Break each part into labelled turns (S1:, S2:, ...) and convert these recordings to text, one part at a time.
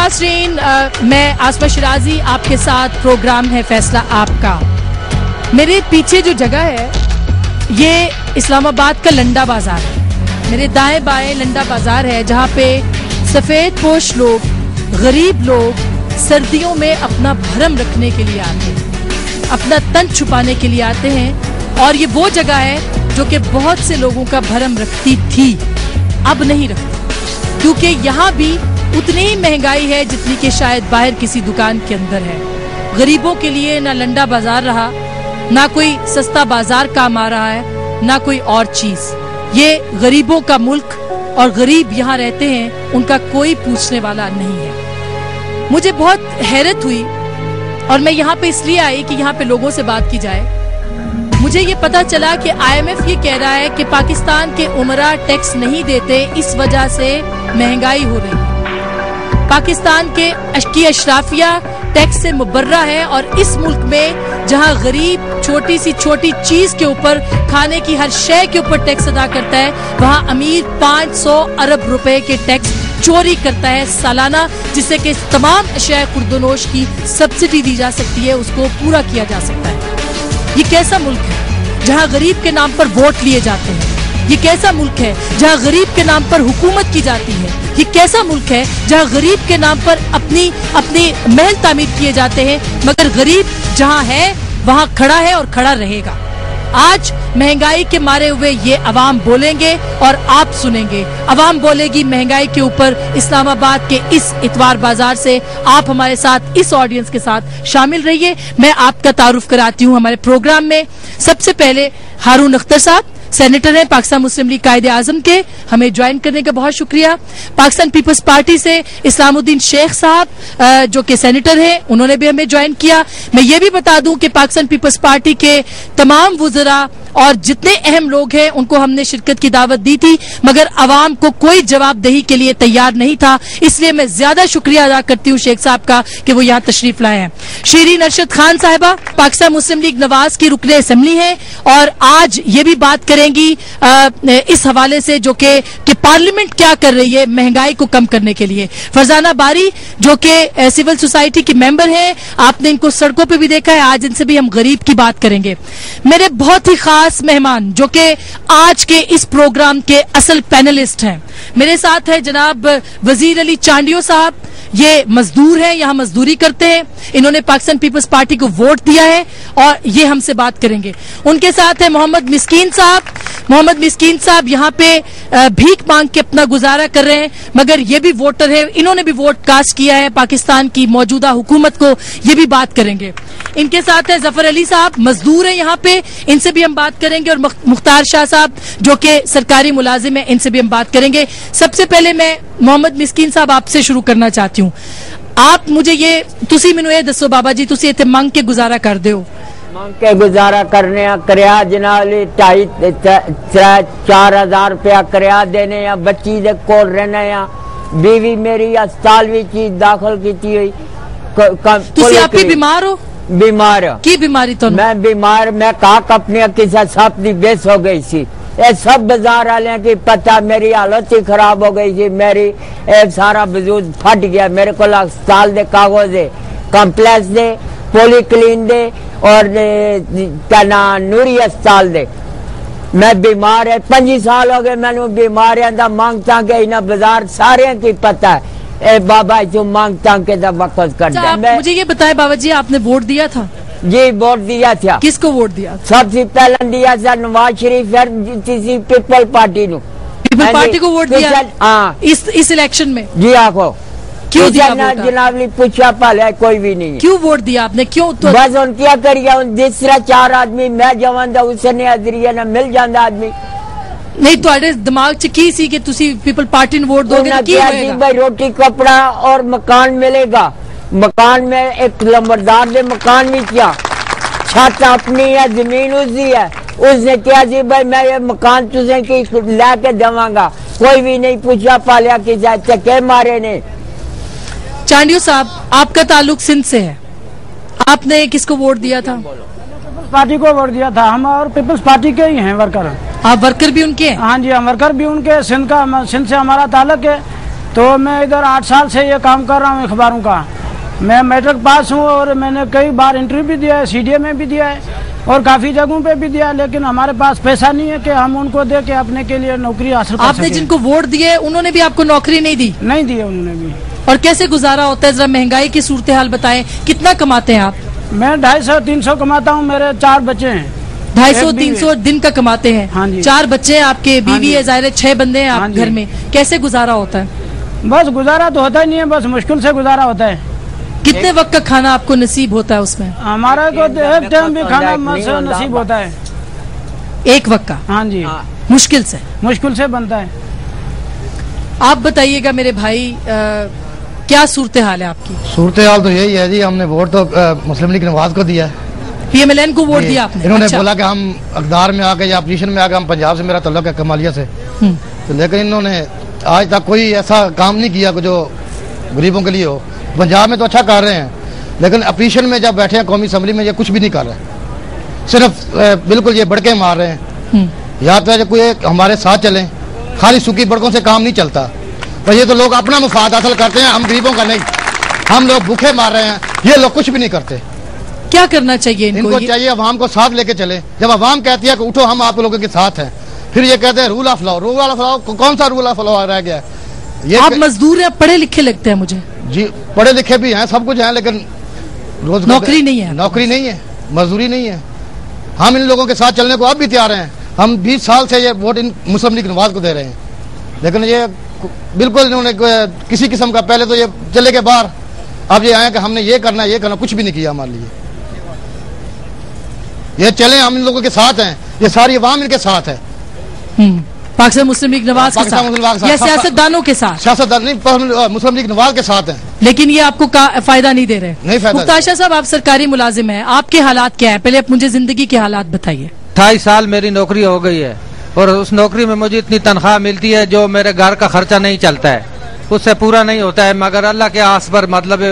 S1: नाज़रीन, मैं आसमा शिराजी आपके साथ, प्रोग्राम है फैसला आपका। मेरे पीछे जो जगह है ये इस्लामाबाद का लंडा बाजार है। मेरे दाएं बाएं लंडा बाजार है जहाँ पे सफेद पोश लोग, गरीब लोग सर्दियों में अपना भरम रखने के लिए आते हैं, अपना तन छुपाने के लिए आते हैं। और ये वो जगह है जो कि बहुत से लोगों का भरम रखती थी, अब नहीं रखती, क्योंकि यहाँ भी उतनी ही महंगाई है जितनी कि शायद बाहर किसी दुकान के अंदर है। गरीबों के लिए ना लंडा बाजार रहा, ना कोई सस्ता बाजार काम आ रहा है, ना कोई और चीज। ये गरीबों का मुल्क और गरीब यहाँ रहते हैं, उनका कोई पूछने वाला नहीं है। मुझे बहुत हैरत हुई और मैं यहाँ पे इसलिए आई कि यहाँ पे लोगों से बात की जाए। मुझे ये पता चला कि IMF ये कह रहा है कि पाकिस्तान के उमरा टैक्स नहीं देते, इस वजह से महंगाई हो रही है। पाकिस्तान के अशराफिया टैक्स से मुबर्रा है और इस मुल्क में जहां गरीब छोटी सी छोटी चीज के ऊपर, खाने की हर शय के ऊपर टैक्स अदा करता है, वहां अमीर 500 अरब रुपए के टैक्स चोरी करता है सालाना, जिससे कि तमाम अशया खुर्दोनोश की सब्सिडी दी जा सकती है, उसको पूरा किया जा सकता है। ये कैसा मुल्क है जहां गरीब के नाम पर वोट लिए जाते हैं? ये कैसा मुल्क है जहां गरीब के नाम पर हुकूमत की जाती है? ये कैसा मुल्क है जहां गरीब के नाम पर अपनी महल तामीर किए जाते हैं, मगर गरीब जहां है वहां खड़ा है और खड़ा रहेगा। आज महंगाई के मारे हुए ये अवाम बोलेंगे और आप सुनेंगे। अवाम बोलेगी महंगाई के ऊपर इस्लामाबाद के इस इतवार बाजार से। आप हमारे साथ इस ऑडियंस के साथ शामिल रहिए। मैं आपका तारुफ कराती हूँ हमारे प्रोग्राम में। सबसे पहले हारून अख्तर साहब, सेनेटर हैं पाकिस्तान मुस्लिम लीग कायदे आजम के, हमें ज्वाइन करने का बहुत शुक्रिया। पाकिस्तान पीपल्स पार्टी से इस्लामुद्दीन शेख साहब जो कि सेनेटर हैं, उन्होंने भी हमें ज्वाइन किया। मैं ये भी बता दूं कि पाकिस्तान पीपल्स पार्टी के तमाम वुज़रा और जितने अहम लोग हैं उनको हमने शिरकत की दावत दी थी, मगर अवाम को कोई जवाबदेही के लिए तैयार नहीं था। इसलिए मैं ज्यादा शुक्रिया अदा करती हूँ शेख साहब का कि वो यहाँ तशरीफ लाए हैं। शीरीन अरशद खान साहिबा पाकिस्तान मुस्लिम लीग नवाज की रुकने असेंबली हैं और आज ये भी बात करेंगी इस हवाले से जो कि पार्लियामेंट क्या कर रही है महंगाई को कम करने के लिए। फरजाना बारी जो कि सिविल सोसाइटी की मेंबर हैं, आपने इनको सड़कों पे भी देखा है, आज इनसे भी हम गरीब की बात करेंगे। मेरे बहुत ही खास मेहमान जो कि आज के इस प्रोग्राम के असल पैनलिस्ट हैं, मेरे साथ है जनाब वजीर अली चांडियो साहब। ये मजदूर हैं, यहाँ मजदूरी करते हैं, इन्होंने पाकिस्तान पीपल्स पार्टी को वोट दिया है और ये हमसे बात करेंगे। उनके साथ है मोहम्मद मिस्कीन साहब। मोहम्मद मिस्कीन साहब यहाँ पे भीख मांग के अपना गुजारा कर रहे हैं, मगर ये भी वोटर है, इन्होंने भी वोट कास्ट किया है पाकिस्तान की मौजूदा हुकूमत को, ये भी बात करेंगे। इनके साथ है जफर अली साहब, मजदूर है यहाँ पे, इनसे भी हम बात करेंगे। और मुख्तार शाह साहब जो कि सरकारी मुलाजिम है, इनसे भी हम बात करेंगे। सबसे पहले मैं मोहम्मद मिस्कीन साहब आपसे शुरू करना चाहती हूँ। आप मुझे ये तुसी मैनू ये दसो बाबा जी, तुसी इत्थे मंग के गुजारा करदे हो?
S2: मंग के गुजारा करने करया जनाब 2,500-4,000 रुपया करया देने या बच्ची दे कोल रहने या बीवी मेरी अस्पताल विच दाखिल की हुई।
S1: तुसी आप ही बीमार हो?
S2: बीमार
S1: की बीमारी तो? मैं
S2: बीमार, मैं काक अपने किसी सप की बेस हो गई सी। ये सब बाजार वाले की पता, मेरी हालत ही खराब हो गई थी, मेरी सारा वजूद फट गया। मेरे को अस्पताल दे कागज दे, कॉम्प्लेक्स दे, पोलीक्लिन दे और क्या नाम नूरी अस्पताल दे। मैं बीमार है, 25 साल हो गए मैंने बीमार है। मांगता के ना बाजार सारे की पता है। ए बाबा जो मांगता के वक्त कर दे।
S1: मुझे ये बताए बाबा जी, आपने वोट दिया था?
S2: जी वोट दिया था।
S1: किसको वोट दिया?
S2: सबसे पहले दिया था नवाज शरीफ, फिर पीपल पार्टी नु।
S1: पीपल पार्टी को वोट दिया?
S2: हाँ,
S1: इस इलेक्शन में?
S2: जी आखो
S1: क्यों दिया?
S2: जनाब पूछा पाले कोई भी नहीं।
S1: क्यों वोट दिया आपने? क्यों? तो
S2: बस उन क्या करिए, जिस तरह 4 आदमी मैं जवान उसने अजरिया ना मिल जाता आदमी।
S1: नहीं तो दिमाग च की सी कि तुसी पीपल पार्टी ने वोट दोगे तो की होएगा?
S2: भाई रोटी कपड़ा और मकान मिलेगा। मकान में एक लंबरदार दे मकान भी किया, छत अपनी है, जमीन उसकी है। उसने क्या जी भाई मैं ये मकान तुझे की लाके देवांगा। कोई भी नहीं पूछा पालिया कि चक्के मारे ने।
S1: चांडियो साहब, आपका ताल्लुक सिंध से है, आपने किसको वोट दिया था?
S3: पीपल्स पार्टी को वोट दिया था। हम और पीपल्स पार्टी के ही हैं वर्कर।
S1: आप वर्कर भी उनके हैं?
S3: हाँ जी, हम वर्कर भी उनके। सिंध से हमारा ताल्लुक है तो मैं इधर 8 साल से ये काम कर रहा हूँ अखबारों का। मैं मैट्रिक पास हूँ और मैंने कई बार इंटरव्यू भी दिया है, CDA में भी दिया है और काफ़ी जगहों पे भी दिया, लेकिन हमारे पास पैसा नहीं है कि हम उनको दे के अपने के लिए नौकरी हासिल कर सकें।
S1: आपने जिनको वोट दिए उन्होंने भी आपको नौकरी नहीं दी?
S3: नहीं दी है उन्होंने भी।
S1: और कैसे गुजारा होता है, जरा महंगाई की सूरत हाल बताएं, कितना कमाते हैं आप?
S3: मैं 250-300 कमाता हूँ, मेरे 4 बच्चे हैं।
S1: 250-300 दिन का कमाते हैं?
S3: हाँ जी।
S1: 4 बच्चे हैं आपके, बीवी है, जाहिर है 6 बंदे हैं
S3: हाँ
S1: आप
S3: जी।
S1: घर में, कैसे गुजारा होता है?
S3: बस गुजारा तो होता ही नहीं है, बस मुश्किल से गुजारा होता है।
S1: कितने वक्त का खाना आपको नसीब होता है उसमें?
S3: हमारा को एक टाइम भी खाना नसीब होता है,
S1: एक वक्त का?
S3: हाँ जी,
S1: मुश्किल से?
S3: मुश्किल से बनता है।
S1: आप बताइएगा मेरे भाई, क्या सूरत हाल है आपकी?
S4: सूरत हाल तो यही है जी, हमने वोट तो मुस्लिम लीग नवाज को दिया है।
S1: PMLN को वोट दिया आपने?
S4: इन्होंने
S1: अच्छा।
S4: बोला कि हम अखदार में आके या अपोजिशन में आके, हम पंजाब से, मेरा तल्लुक है कमालिया से, तो लेकिन इन्होंने आज तक कोई ऐसा काम नहीं किया जो गरीबों के लिए हो। पंजाब में तो अच्छा कर रहे हैं, लेकिन अपोजिशन में जब बैठे हैं कौमी असम्बली में, ये कुछ भी नहीं कर रहे, सिर्फ बिल्कुल ये बढ़के मार रहे हैं। या तो कोई हमारे साथ चलें, खाली सूखी बड़कों से काम नहीं चलता। पर ये तो लोग अपना मुफाद हासिल करते हैं, हम गरीबों का नहीं। हम लोग भूखे मार रहे हैं, ये लोग कुछ भी नहीं करते।
S1: क्या करना चाहिए
S4: इनको चाहिए अवाम को साथ लेके चले। जब अवाम कहती है कि उठो हम आप लोगों के साथ हैं, फिर ये कहते हैं rule of law. Rule of law कौन सा रूल ऑफ लॉ रह गया है? ये
S1: आप मजदूर हैं, पढ़े लिखे लगते हैं मुझे।
S4: जी पढ़े लिखे भी हैं, सब कुछ है, लेकिन रोजगार
S1: नौकरी नहीं है।
S4: नौकरी नहीं है, मजदूरी नहीं है। हम इन लोगों के साथ चलने को अब भी तैयार हैं। हम 20 साल से ये vote in Muslim league Nawaz को दे रहे हैं, लेकिन ये बिल्कुल इन्होंने किसी किस्म का, पहले तो ये चले के बाहर, अब ये आए कि हमने ये करना, कुछ भी नहीं किया हमारे लिए। ये चले, हम इन लोगों के साथ हैं, ये सारी अवाम इनके साथ है।
S1: पाकिस्तान मुस्लिम लीग नवाज के साथ या सियासतदानों के साथ?
S4: सियासतदान नहीं, मुस्लिम लीग नवाज के साथ हैं।
S1: लेकिन ये आपको फायदा नहीं दे रहे?
S4: नहीं फायदा।
S1: मुख्तार शाह साहब, आप सरकारी मुलाजिम हैं, आपके हालात क्या है? पहले आप मुझे जिंदगी के हालात बताइए।
S5: 28 साल मेरी नौकरी हो गई है और उस नौकरी में मुझे इतनी तनख्वाह मिलती है जो मेरे घर का खर्चा नहीं चलता है, उससे पूरा नहीं होता है। मगर अल्लाह के आस पर मतलब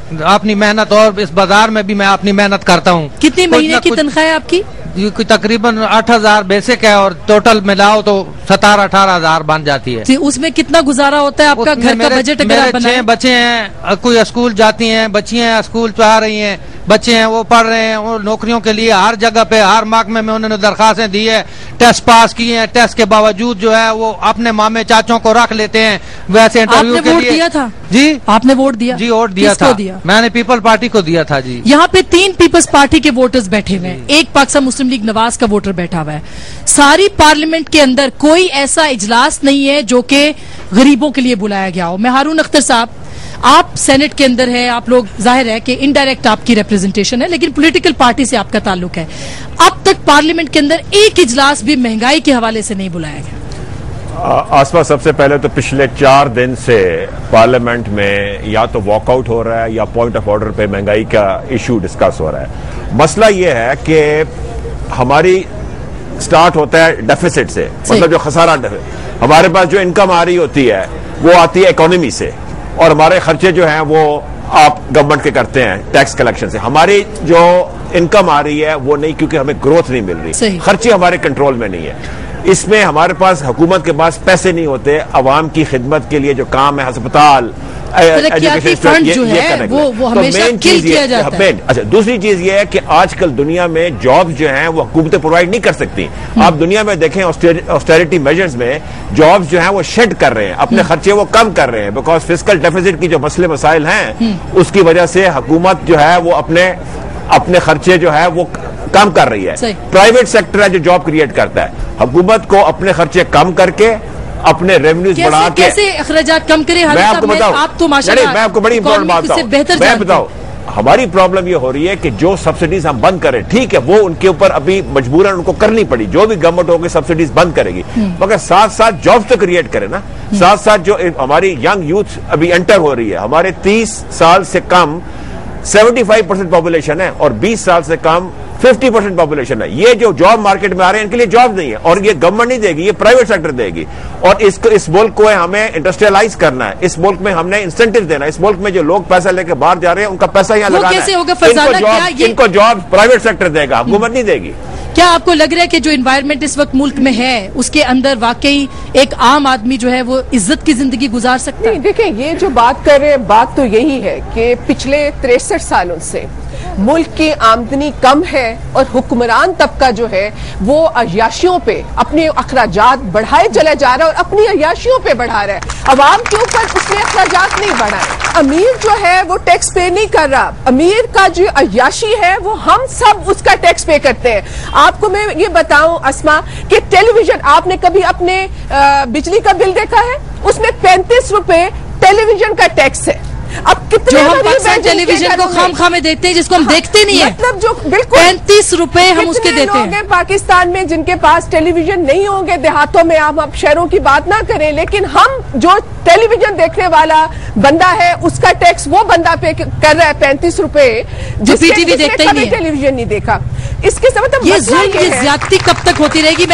S5: अपनी मेहनत, और इस बाजार में भी मैं अपनी मेहनत करता हूँ।
S1: कितनी महीने की तनख्वाह है आपकी?
S5: तकरीबन 8,000 बेसिक है और टोटल मिलाओ तो 17-18 हजार बन जाती है।
S1: उसमें कितना गुजारा होता है आपका? घर का बजट अगर आप बनाएं?
S5: 6 बच्चे हैं, कोई स्कूल जाती हैं, बच्चियां स्कूल पढ़ा रही हैं, बच्चे हैं वो पढ़ रहे हैं, और नौकरियों के लिए हर जगह पे, हर महकमे में उन्होंने दरखास्तें दी है, टेस्ट पास किए हैं, टेस्ट के बावजूद जो है वो अपने मामे चाचों को रख लेते हैं वैसे इंटरव्यू के लिए।
S1: वोट दिया था
S5: जी?
S1: आपने वोट दिया?
S5: जी वोट दिया था। मैंने पीपल पार्टी को दिया था जी।
S1: यहाँ पे 3 पीपल्स पार्टी के वोटर्स बैठे हुए हैं, एक पाकिस्तान मुस्लिम लीग नवाज का वोटर बैठा हुआ है। सारी पार्लियामेंट के अंदर कोई ऐसा इजलास नहीं है जो कि गरीबों के लिए बुलाया गया हो। मैं हारून अख्तर साहब, आप सेनेट के अंदर है, आप लोग, जाहिर है कि इनडायरेक्ट आपकी रिप्रेजेंटेशन है, लेकिन पॉलिटिकल पार्टी से आपका ताल्लुक है। अब तक पार्लियामेंट के अंदर एक इजलास भी महंगाई के हवाले से नहीं बुलाया गया।
S6: आसमा, सबसे पहले तो पिछले 4 दिन से पार्लियामेंट में या तो वॉकआउट हो रहा है या पॉइंट ऑफ ऑर्डर पे महंगाई का इशू डिस्कस हो रहा है। मसला यह है कि हमारी स्टार्ट होता है डेफिसिट से, मतलब जो खसारा, हमारे पास जो इनकम आ रही होती है वो आती है इकोनॉमी से, और हमारे खर्चे जो हैं वो आप गवर्नमेंट के करते हैं टैक्स कलेक्शन से। हमारी जो इनकम आ रही है वो नहीं, क्योंकि हमें ग्रोथ नहीं मिल रही, खर्चे हमारे कंट्रोल में नहीं है। इसमें हमारे पास, हुकूमत के पास पैसे नहीं होते अवाम की खिदमत के लिए जो काम है, अस्पताल,
S1: फंड जो है वो हमेशा किल किया जाता है।
S6: अच्छा, दूसरी चीज ये है कि आजकल दुनिया में जॉब जो हैं वो हुकूमतें प्रोवाइड नहीं कर सकती। आप दुनिया में देखें, ऑस्टेरिटी मेजर्स में जॉब्स जो हैं वो शेड कर रहे हैं, अपने खर्चे वो कम कर रहे हैं, बिकॉज फिस्कल डेफिसिट की जो मसले मसाइल हैं उसकी वजह से हुकूमत जो है वो अपने खर्चे जो है वो कम कर रही है। प्राइवेट सेक्टर है जो जॉब क्रिएट करता है। हुकूमत को अपने खर्चे कम करके अपने रेवेन्यूज बढ़ा के
S1: कैसे अखराजात कम करे?
S6: मैं आपको बताऊं,
S1: आप तो माशाल्लाह,
S6: मैं आपको बड़ी इंपॉर्टेंट बात बताऊं, मैं बताऊं, हमारी प्रॉब्लम ये हो रही है कि जो सब्सिडीज हम बंद करें, ठीक है, वो उनके ऊपर अभी मजबूरन उनको करनी पड़ी, जो भी गवर्नमेंट होगी सब्सिडीज बंद करेगी, मगर साथ साथ जॉब्स तो क्रिएट करे ना। साथ साथ जो हमारी यंग यूथ अभी एंटर हो रही है, हमारे 30 साल से कम 75% पॉपुलेशन है और 20 साल से कम 50% पॉपुलेशन है। ये जो जॉब मार्केट में आ रहे हैं इनके लिए जॉब नहीं है, और ये गवर्नमेंट नहीं देगी, ये प्राइवेट सेक्टर देगी। और इस मुल्क को हमें इंडस्ट्रियलाइज करना है, इस मुल्क में हमने इंसेंटिव देना है, इस मुल्क में जो लोग पैसा लेके बाहर जा रहे हैं उनका पैसा यहाँ लगाना है। इनको जॉब प्राइवेट सेक्टर देगा, हुकूमत नहीं देगी।
S1: क्या आपको लग रहा है कि जो एनवायरनमेंट इस वक्त मुल्क में है उसके अंदर वाकई एक आम आदमी जो है वो इज्जत की जिंदगी गुजार सकता है?
S7: देखिए, ये जो बात कर रहे हैं, बात तो यही है कि पिछले 63 सालों से मुल्क की आमदनी कम है और हुक्मरान तबका जो है वो अय्याशियों पे अपने अखराजात बढ़ाए चला जा रहा है और अपनी अय्याशियों पे बढ़ा रहा है। अवाम के ऊपर उसने अखराजात नहीं बढ़ाए। अमीर जो है वो टैक्स पे नहीं कर रहा, अमीर का जो अय्याशी है वो हम सब उसका टैक्स पे करते हैं। आपको मैं ये बताऊं अस्मा कि टेलीविजन, आपने कभी अपने बिजली का बिल देखा है? उसमें 35 रुपए टेलीविजन का टैक्स है। अब कितने
S1: जो हम पाकिस्तान टेलीविजन को खाम में देखते हैं, जिसको हम देखते नहीं है,
S7: मतलब जो बिल्कुल
S1: 35 रुपए हम उसके देते हैं।
S7: पाकिस्तान में जिनके पास टेलीविजन नहीं होंगे, देहातों में, आप शहरों की बात ना करें, लेकिन हम जो टेलीविजन देखने वाला बंदा है उसका टैक्स वो बंदा पे कर रहा है 35 रुपए, जिसने टेलीविजन नहीं देखा। इसके मतलब
S1: ये ज्यादती कब तक होती रहेगी?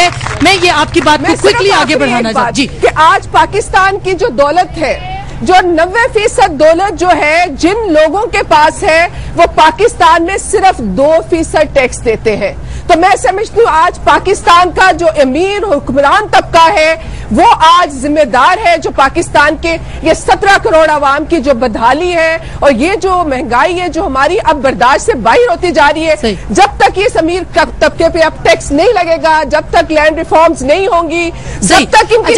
S1: मैं ये आपकी बात को क्विकली आगे बढ़ाना चाहती जी
S7: कि आज पाकिस्तान की जो दौलत है, जो 90% दौलत जो है जिन लोगों के पास है, वो पाकिस्तान में सिर्फ 2% टैक्स देते हैं। तो मैं समझती हूँ आज पाकिस्तान का जो अमीर हुक्मरान तबका है वो आज जिम्मेदार है, जो पाकिस्तान के ये 17 करोड़ आवाम की जो बदहाली है और ये जो महंगाई है जो हमारी अब बर्दाश्त से बाहर होती जा रही है। जब तक ये अमीर तबके पे अब टैक्स नहीं लगेगा, जब तक लैंड रिफॉर्म्स नहीं होंगी, जब तक इनकी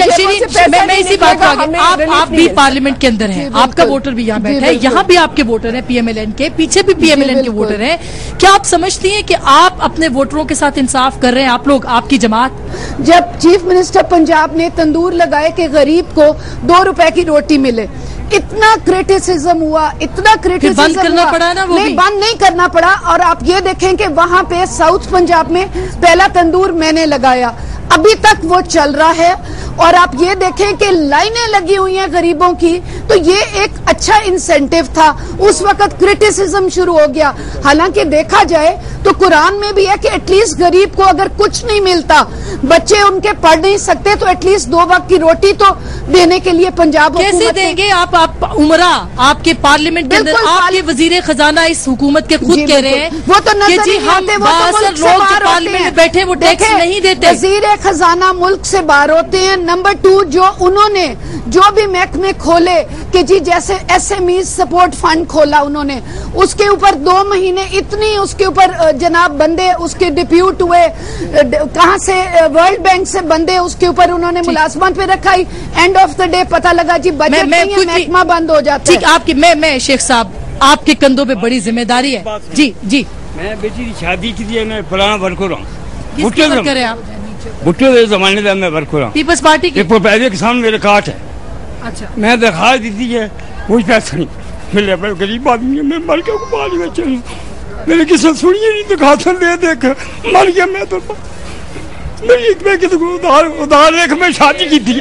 S1: मैं इसी बात को आगे, आप भी पार्लियामेंट के अंदर हैं, आपका वोटर भी यहाँ बैठा है, यहाँ भी आपके वोटर हैं पीएमएलएन के, पीछे भी पीएमएलएन के वोटर हैं। क्या आप समझती हैं कि आप अपने वोटरों के साथ इंसाफ कर रहे हैं? आप लोग, आपकी जमात,
S8: जब चीफ मिनिस्टर पंजाब ने तंदूर लगाए कि गरीब को 2 रुपए की रोटी मिले, इतना क्रिटिसिज्म हुआ, इतना क्रिटिसिज्म
S1: बंद करना पड़ा ना, वो
S8: नहीं बंद नहीं करना पड़ा। और आप ये देखें कि वहां पे साउथ पंजाब में पहला तंदूर मैंने लगाया, अभी तक वो चल रहा है। और आप ये देखें कि लाइनें लगी हुई हैं गरीबों की, तो ये एक अच्छा इंसेंटिव था। उस वक्त क्रिटिसिज्म शुरू हो गया। हालांकि देखा जाए तो कुरान में भी है कि एटलीस्ट गरीब को अगर कुछ नहीं मिलता, बच्चे उनके पढ़ नहीं सकते, तो एटलीस्ट 2 वक्त की रोटी तो देने के लिए पंजाब
S1: कैसे देंगे? आप उमरा, आपके पार्लियामेंट के अंदर आपके वजीर खजाना इस हुकूमत के खुद कह रहे हैं
S8: वो तो
S1: कि जी हम लोग पार्लियामेंट में बैठे वो टैक्स नहीं देते।
S8: वजीर खजाना मुल्क से बाहर होते हैं। नंबर 2, जो उन्होंने जो भी महकमे खोले कि जी जैसे SME सपोर्ट फंड खोला उन्होंने, उसके ऊपर 2 महीने इतनी उसके ऊपर जनाब बंदे उसके डिप्यूट हुए, कहां से वर्ल्ड बैंक से बंदे उसके ऊपर उन्होंने मुलाजमत पे रखाई। एंड ऑफ द डे पता लगा जी बजट नहीं है, महकमा बंद हो जाता है।
S1: ठीक, आपकी मैं शेख साहब, आपके कंधों पे बड़ी जिम्मेदारी है। जी जी,
S9: मैं बेटी की शादी की थी, मैं पुराना वर्कर हूँ,
S1: किसकी वर्कर है आप?
S9: भुट्टो के जमाने का मैं वर्कर हूँ,
S1: पीपल्स पार्टी की।
S9: पहले किसान मेरे काट है।
S1: अच्छा,
S9: मैं दरखास्त दी थी है, कोई पैसा नहीं मिले। मैं गरीब आदमी मैं मर गया, बाली में चल मेरे किसी सुनिए नहीं, दिखाता दे देख मर गया मैं। तो उधार लेख में शादी की थी,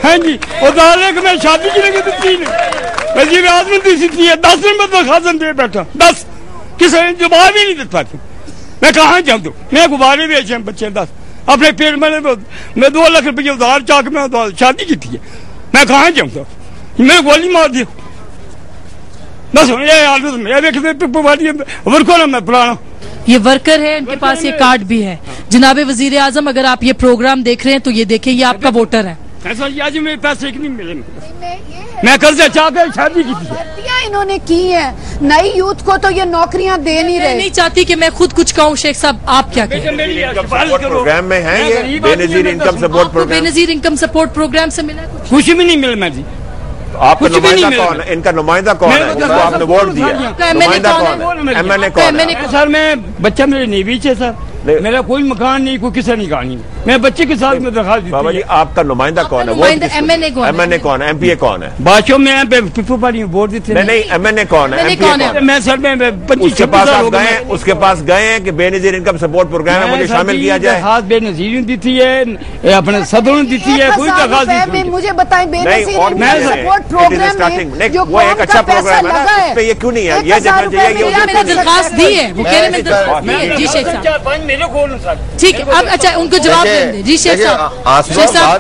S9: हाँ जी, उधार लेख में शादी की लगी थी, वजीर आजम दी है 10 दिन में दरखास्त दे बैठा, 10 किसी ने जवाब ही नहीं देता था। मैं कहाँ जाऊँ? तो मैं गुब्बारे बेचे बच्चे 10 अपने पेट में, मैं 2 लाख रुपये उधार चाक में शादी की थी। मैं कहाँ जाऊँ? तो मैं गोली मार दी बस। वर्कर मैं पुराना,
S1: ये वर्कर है, इनके पास ये कार्ड भी है। जनाब वजीर आजम, अगर आप ये प्रोग्राम देख रहे हैं तो ये देखें, ये आपका वोटर है।
S9: ऐसा आज मेरे पैसे नहीं मिले, मैं कर्जा चाहकर शादी की थी।
S8: इन्होंने की है, नई यूथ को तो ये नौकरियां दे नहीं रहे।
S1: नहीं चाहती कि मैं खुद कुछ कहूँ। शेख साहब, आप क्या कहें?
S6: प्रोग्राम में है ये Benazir income support programme,
S1: Benazir income support programme से मिला
S9: कुछ भी नहीं मिला। मैं जी
S6: आपका नुमाइंदा कौन है? इनका नुमाइंदा कौन है? उसको आपने वोट दिया, नुमाइंदा कौन है? MNA कौन है?
S9: सर मैं बच्चा मेरे नीवीच है सर, मेरा कोई मकान नहीं, कोई किसी निकाल नहीं, मैं बच्चे के साथ में दरखास्त दी।
S6: बाबा जी आपका नुमाइंदा कौन है?
S1: MNA
S6: कौन है? MPA कौन है?
S9: बादशाह में पिपू पार्टी वोट देते।
S6: नहीं, MNA कौन है? MPA कौन है?
S9: मैं सर में
S6: उसके पास गए हैं कि बेनजीर इनकम सपोर्ट प्रोग्राम में मुझे शामिल किया जाए।
S9: खास बेनजीर दी थी है, अपने सदर दी थी है, कोई दरखास्त
S8: मुझे बताएं बेनजीर सपोर्ट प्रोग्राम में जो
S6: वो एक अच्छा प्रोग्राम है ना, इस पे ये क्यों नहीं है? ये
S1: मैंने दरखास्त दी है, वो कह रहे हैं। जी शेख साहब,
S9: मेरे को
S1: ठीक है। अब अच्छा, उनको जवाब लेंगे जी शेख साहब।
S10: आसमा,
S1: शेख साहब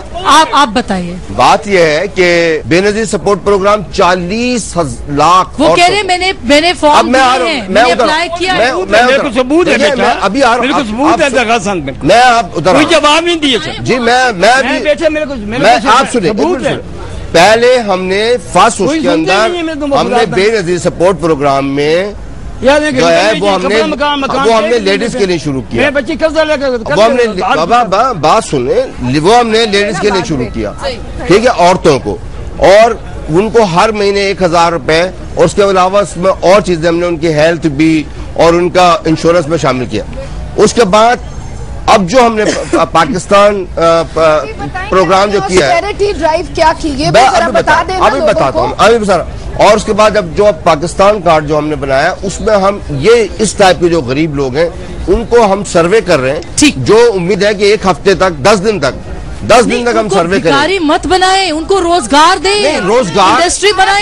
S1: आप बताइए।
S10: बात यह है कि बेनजीर सपोर्ट प्रोग्राम 40 लाख
S1: वो कह रहे मैंने फॉर्म मैंने अप्लाई किया है।
S9: मेरे को सबूत है बेटा,
S10: अभी आ
S9: मेरे को सबूत है दरखास्त में।
S10: मैं आप उधर
S9: कोई जवाब नहीं दिए सर
S10: जी। मैं
S9: बेटे मेरे को
S10: आप सुने, पहले हमने फर्स्ट उसके अंदर हमने बेनजीर सपोर्ट प्रोग्राम में जो है वो हमने लेडीज के लिए शुरू किया।
S9: बच्ची वो
S10: हमने बात सुने, वो हमने लेडीज के लिए शुरू किया, ठीक है, औरतों को, और उनको हर महीने 1000 रुपए, और उसके अलावा उसमें और चीजें हमने उनकी हेल्थ भी और उनका इंश्योरेंस में शामिल किया। उसके बाद अब जो हमने पाकिस्तान प्रोग्राम जो किया है,
S8: चैरिटी ड्राइव क्या की, ये
S10: अभी बताता हूँ, अभी बता। और उसके बाद अब जो पाकिस्तान कार्ड जो हमने बनाया, उसमें हम ये इस टाइप के जो गरीब लोग हैं उनको हम सर्वे कर रहे हैं, जो उम्मीद है कि 1 हफ्ते तक 10 दिन तक हम सर्वे करें।
S1: मत बनाए, उनको रोजगार दें,
S10: रोजगार
S1: इंडस्ट्री बनाए।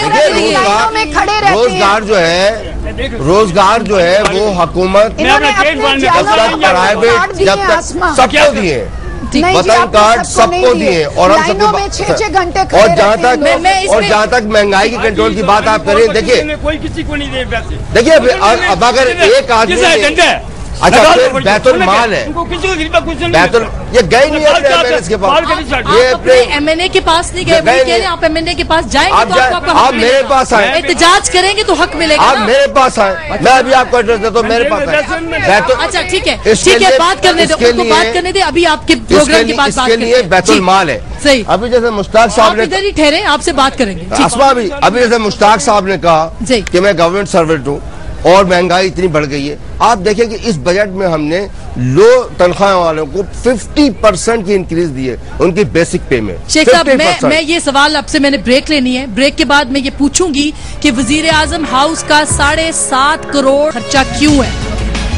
S10: रोजगार जो है वो हुकूमत प्राइवेट जब तक सबको दिए, वतन कार्ड सबको दिए, और हम सबको, और जहाँ तक महंगाई की कंट्रोल की बात आप करें, देखिए
S9: कोई किसी को नहीं दे।
S10: देखिए अब अगर एक आदमी, अच्छा फिर बैतुल माल है, बैतुल ये गए नहीं अपने एमएनए के पास, ये अपने
S1: एमएनए के पास नहीं गए, कह रहे आप एमएनए के पास जाएंगे तो
S10: आप मेरे पास आए,
S1: एहतजाज करेंगे तो हक मिलेगा।
S10: आप मेरे पास आए, मैं अभी आपको एड्रेस देता हूँ, मेरे पास आए।
S1: अच्छा ठीक है, बात करने दो, उनको बात करने दे, अभी आपके प्रोग्राम की बात
S10: के लिए बैतुल माल है।
S1: सही,
S10: अभी जैसे मुश्ताक साहब ने,
S1: इधर ही ठहरे, आपसे बात करेंगे।
S10: अभी जैसे मुश्ताक साहब ने कहा कि मैं गवर्नमेंट सर्वेंट हूँ और महंगाई इतनी बढ़ गई है, आप देखें कि इस बजट में हमने लो तनख्वाह वालों को 50% की इंक्रीज दी है उनकी बेसिक पे में।
S1: शेख साहब मैं ये सवाल आपसे मैंने ब्रेक लेनी है, ब्रेक के बाद मैं ये पूछूंगी कि वजीर आजम हाउस का 7.5 करोड़ खर्चा क्यों है,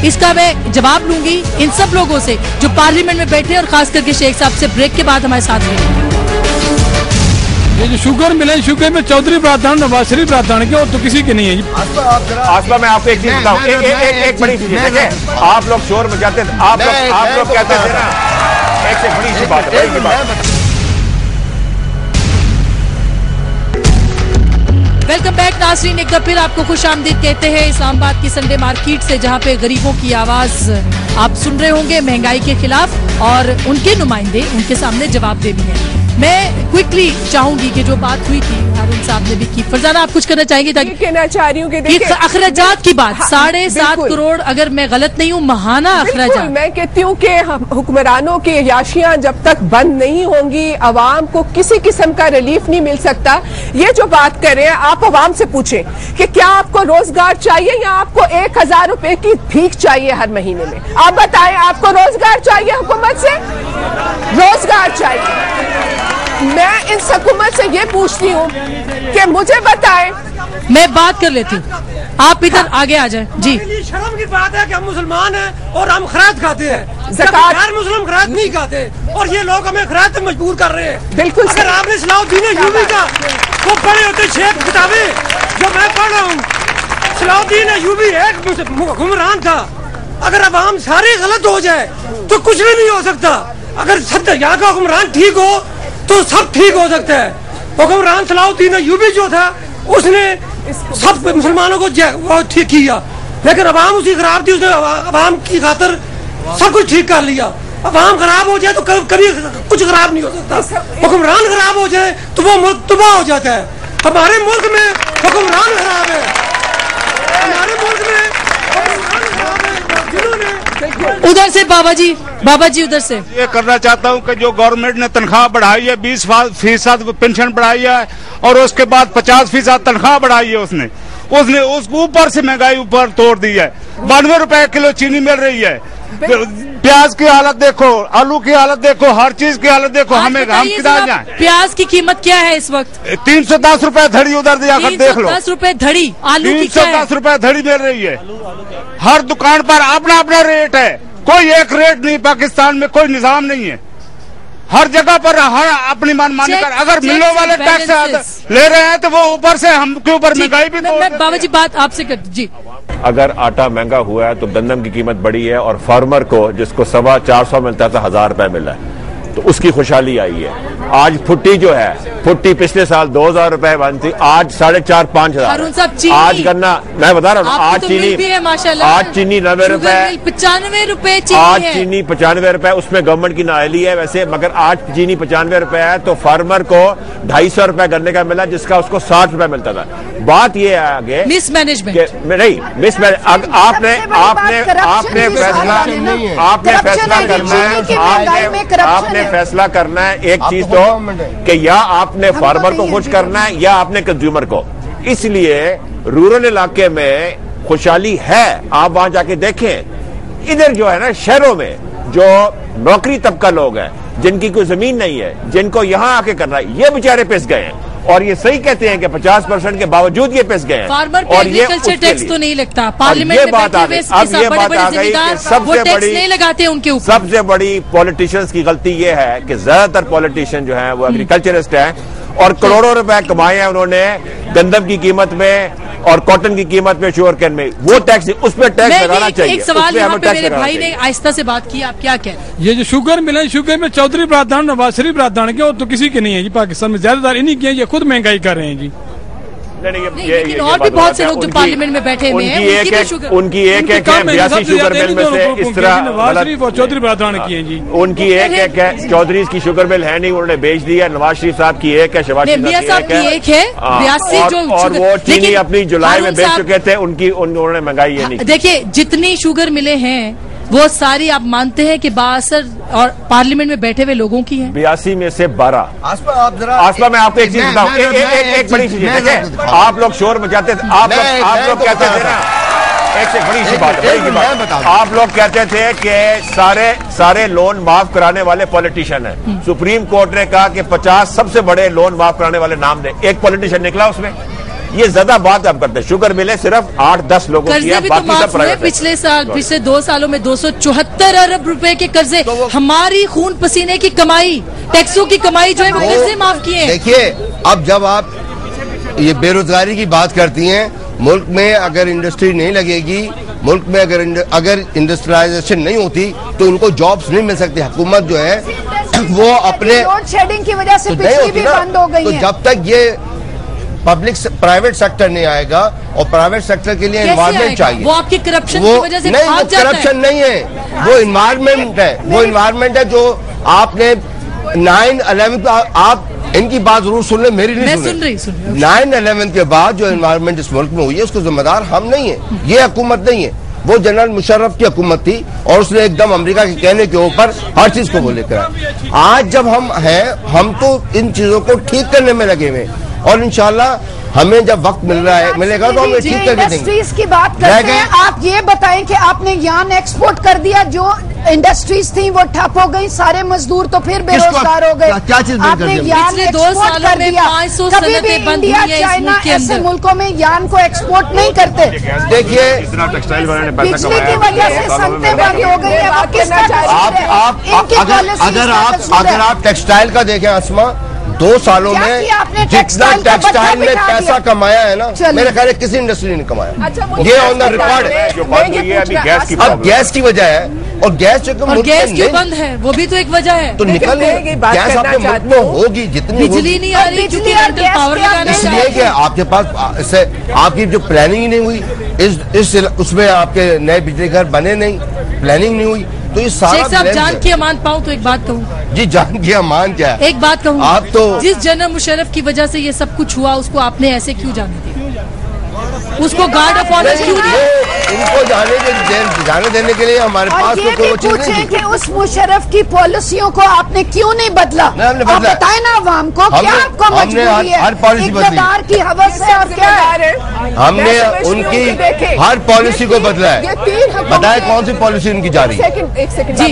S1: इसका मैं जवाब लूंगी इन सब लोगों से जो पार्लियामेंट में बैठे, और खास करके शेख साहब से ब्रेक के बाद हमारे साथ रहेंगे।
S9: ये जो शुगर मिले, शुगर में चौधरी प्रार्थना, नवाज शरीफ प्रार्थना के, और तो किसी के नहीं है।
S6: आसमा मैं आपको एक चीज बताऊं, एक बड़ी चीज है, आप लोग शोर मचाते थे, आप लोग कहते थे ना, एक से बड़ी सी बात है।
S1: वेलकम बैक नाज़रीन, एक बार फिर आपको खुश आमदीद कहते हैं इस्लामाबाद की संडे मार्केट से, जहां पे गरीबों की आवाज आप सुन रहे होंगे महंगाई के खिलाफ, और उनके नुमाइंदे उनके सामने जवाबदेह भी हैं। मैं क्विकली चाहूंगी कि जो बात हुई थी हारून साहब ने भी की, फरजाना आप कुछ करना चाहेंगे? ताकि
S7: कहना चाह रही हूँ कि
S1: अखराजात की बात, 7.5 करोड़, अगर मैं गलत नहीं हूँ, महाना अखराजात।
S7: मैं कहती हूँ कि हुक्मरानों की याशियां जब तक बंद नहीं होंगी, अवाम को किसी किस्म का रिलीफ नहीं मिल सकता। ये जो बात कर रहे हैं, आप अवाम से पूछें कि क्या आपको रोजगार चाहिए या आपको 1000 रुपए की भीख चाहिए हर महीने में? आप बताएं, आपको रोजगार चाहिए हुकूमत से? रोजगार चाहिए। मैं इन हुकूमत से ये पूछती हूँ कि मुझे बताएं।
S1: मैं बात कर लेती हूँ, आप इधर आगे आ जाएं। जी,
S11: शर्म की बात है कि हम मुसलमान हैं और हम खैरात खाते हैं,
S7: ज़कात
S11: गैर मुस्लिम खैरात नहीं खाते, और ये लोग हमें खैरात पे मजबूर कर रहे हैं।
S7: बिल्कुल।
S11: अगर आपने सलाउद्दीन अय्यूबी का वो पढ़े होते 6 किताबें जो मैं पढ़ रहा हूँ, सलाउद्दीन अय्यूबी एक हुक्मरान था। अगर अवाम सारे गलत हो जाए तो कुछ भी नहीं हो सकता। अगर सब यहाँ का हुक्मरान ठीक हो तो सब ठीक हो सकता है। हुक्मरान सलाउद्दीन अय्यूबी जो था, उसने सब मुसलमानों को ठीक किया, लेकिन अवाम उसकी खराब थी, उसने अवाम की खातिर सब कुछ ठीक कर लिया। अवाम खराब हो जाए तो कभी कुछ खराब नहीं हो सकता। हुक्मरान खराब हो जाए तो वो मुल्क तबाह हो जाता है। हमारे मुल्क में हुक्मरान खराब है, हमारे मुल्क में हुक्मरान खराब है, जिन्होंने
S1: उधर से बाबा जी उधर से
S9: ये करना चाहता हूँ कि जो गवर्नमेंट ने तनख्वाह बढ़ाई है, 20% पेंशन बढ़ाई है, और उसके बाद 50% तनख्वाह बढ़ाई है, उसने उस ऊपर से महंगाई ऊपर तोड़ दी है। 92 रुपए किलो चीनी मिल रही है, प्याज की हालत देखो, आलू की हालत देखो, हर चीज की हालत देखो। हम किधर जाए?
S1: प्याज की कीमत क्या है इस वक्त?
S9: 310 रुपए धड़ी, उधर जाकर देख लो।
S1: 310 रुपए धड़ी आलू की
S9: 310 रुपए धड़ी मिल रही है। हर दुकान पर अपना अपना रेट है, कोई एक रेट नहीं। पाकिस्तान में कोई निजाम नहीं है, हर जगह पर हर अपनी मनमानी कर, अगर मिलों वाले टैक्स ले रहे हैं तो वो ऊपर से हमके ऊपर महंगाई भी।
S1: बाबा जी बात आपसे कर जी।
S6: अगर आटा महंगा हुआ है तो गंदम की कीमत बढ़ी है और फार्मर को जिसको 450 मिलता था 1000 रुपए मिला है, तो उसकी खुशहाली आई है। आज फुट्टी जो है, फुट्टी पिछले साल 2000 रुपए बनती, आज 4500-5000। आज गन्ना, मैं बता रहा हूँ, आज चीनी भी है माशाल्लाह, आज चीनी 90 रुपए,
S1: 95 रुपए
S6: आज चीनी 95 रुपए, उसमें गवर्नमेंट की नाअहली है वैसे, मगर आज चीनी 95 रुपए है, तो फार्मर को 250 रुपए गन्ने का मिला जिसका उसको 60 रुपए मिलता था। बात ये है आगे
S1: मिसमैनेजमेंट
S6: नहीं, मिसमैनेज आपने फैसला करना है एक चीज तो कि या आपने फार्मर को खुश करना है या आपने कंज्यूमर को। इसलिए रूरल इलाके में खुशहाली है, आप वहां जाके देखें। इधर जो है ना शहरों में जो नौकरी तबका लोग हैं, जिनकी कोई जमीन नहीं है, जिनको यहां आके करना है, ये बेचारे पिस गए हैं। और ये सही कहते हैं कि 50% के बावजूद ये पिस गए हैं।
S1: फार्मर पे एग्रीकल्चर टैक्स तो नहीं लगता, पार्लियामेंट में बैठे हुए
S6: अब ये बात आ गई कि सबसे बड़ी
S1: नहीं लगाते उनके ऊपर।
S6: सबसे बड़ी पॉलिटिशियंस की गलती ये है कि ज्यादातर पॉलिटिशियन जो हैं वो एग्रीकल्चरिस्ट हैं और करोड़ों रुपए कमाए हैं उन्होंने गंदम की कीमत में और कॉटन की कीमत में, शुगर केन में। वो टैक्स, उस पर टैक्स लगाना चाहिए।
S1: एक सवाल यहाँ पे मेरे भाई ने आहिस्ता से बात की, आप क्या कह रहे हैं?
S9: ये जो शुगर मिले, शुगर में चौधरी बरादरान, नवाज शरीफ बरादरान के, और तो किसी के नहीं है जी पाकिस्तान में, ज्यादातर इन्हीं के, ये खुद महंगाई कर रहे हैं जी।
S1: लेकिन और भी बहुत से लोग जो पार्लियामेंट में बैठे हुए हैं,
S6: उनकी एक है 82 शुगर मिल में से इस तरह
S9: नवाज शरीफ और चौधरी बरादरान की है जी।
S6: उनकी एक है, चौधरी की शुगर मिल है नहीं, उन्होंने बेच दिया। नवाज शरीफ साहब की एक है, शहबाज शरीफ साहब की एक है, और वो चीनी अपनी जुलाई में बेच चुके थे, उन्होंने महंगाई ये नहीं।
S1: देखिए जितनी शुगर मिले हैं वो सारी आप मानते हैं कि बासर और पार्लियामेंट में बैठे हुए लोगों की है?
S6: 82 में से 12। आसमा मैं आपको एक चीज बताऊं, एक बड़ी चीज है, आप लोग शोर मचाते थे, आप लोग कहते थे ना, एक बड़ी सी बात है, आप लोग कहते थे कि सारे लोन माफ कराने वाले पॉलिटिशियन हैं। सुप्रीम कोर्ट ने कहा कि 50 सबसे बड़े लोन माफ कराने वाले नाम दे, एक पॉलिटिशियन निकला उसमें। ये ज्यादा बात आप करते हैं, शुगर मिले सिर्फ 8-10 लोगों की है, बाकी सब प्राइवेट है।
S1: पिछले 2 सालों में 274 अरब रुपए के कर्जे, हमारी खून पसीने की कमाई, टैक्सों की कमाई जो है वो कर्जे माफ किए।
S10: देखिए, अब जब आप ये बेरोजगारी की बात करती हैं, मुल्क में अगर इंडस्ट्री नहीं लगेगी, मुल्क में अगर इंडस्ट्रियलाइजेशन नहीं होती तो उनको जॉब्स नहीं मिल सकती। हुकूमत जो है वो अपने
S8: लोड शेडिंग की वजह से बिजली भी बंद हो गई है।
S10: तो जब तक ये प्राइवेट सेक्टर नहीं आएगा, और प्राइवेट सेक्टर के लिए एनवायरमेंट चाहिए,
S1: वो आपकी करप्शन की वजह से
S10: नहीं, वो करप्शन नहीं है, वो एनवायरनमेंट है। वो एनवायरनमेंट है जो आपने 9/11 आप इनकी बात जरूर सुन ले, मेरी नहीं सुन रही। 9/11 के बाद जो एनवायरनमेंट इस मुल्क में हुई है उसको जिम्मेदार हम नहीं है, ये हुकूमत नहीं है, वो जनरल मुशर्रफ की हुकूमत थी, और उसने एकदम अमेरिका के कहने के ऊपर हर चीज को वो लेकर। आज जब हम हैं, हम तो इन चीजों को ठीक करने में लगे हुए, और इंशाल्लाह हमें जब वक्त मिलेगा तो हम ठीक करके देंगे।
S8: इंडस्ट्रीज की बात करते हैं, आप ये बताएं कि आपने यान एक्सपोर्ट कर दिया, जो इंडस्ट्रीज थी वो ठप हो गई, सारे मजदूर तो फिर बेरोजगार हो गए।
S10: क्या चीज
S8: आपने यान एक्सपोर्ट कर दिया। कभी भी इंडिया, चाइना ऐसे मुल्कों में यान को एक्सपोर्ट नहीं करते।
S10: देखिए,
S8: बिजली की वजह से सनतें बंद हो गई।
S10: अगर आप टेक्सटाइल का देखें आसमा, 2 सालों में जितना टेक्सटाइल में पैसा कमाया है ना, मेरे ख्याल में किसी इंडस्ट्री ने कमाया। ये ऑन द रिकॉर्ड है। अब गैस की वजह है, और गैस
S1: क्यों बंद है, वो भी तो एक वजह है।
S10: तो निकल गैस आपके मुल्क में होगी, जितनी
S1: बिजली नहीं आ रही,
S10: इसलिए कि आपके पास आपकी जो प्लानिंग नहीं हुई, उसमें आपके नए बिजली घर बने नहीं, प्लानिंग नहीं हुई, तो ये सारा
S1: जान की अमान पाऊं तो एक बात कहूँ
S10: जी, जान की अमान क्या है?
S1: एक बात कहूँ,
S10: आप तो
S1: जिस जनरल मुशर्रफ की वजह से ये सब कुछ हुआ, उसको आपने ऐसे क्यों जाने दिया? उसको गार्ड ऑफ ऑनर क्यों दिया?
S10: उनको जाने देने के लिए हमारे पास तो कोई चीज नहीं थी।
S8: कि उस मुशर्रफ की पॉलिसियों को आपने क्यों नहीं बदला? आप बताए ना आवाम को, क्या आपको मजबूरी है?
S10: हर पॉलिसी
S8: इक़्तिदार की हवस है और क्या है?
S10: हमने उनकी हर पॉलिसी को बदला है। बताए कौन सी पॉलिसी उनकी जारी?
S7: एक सेकंड जी,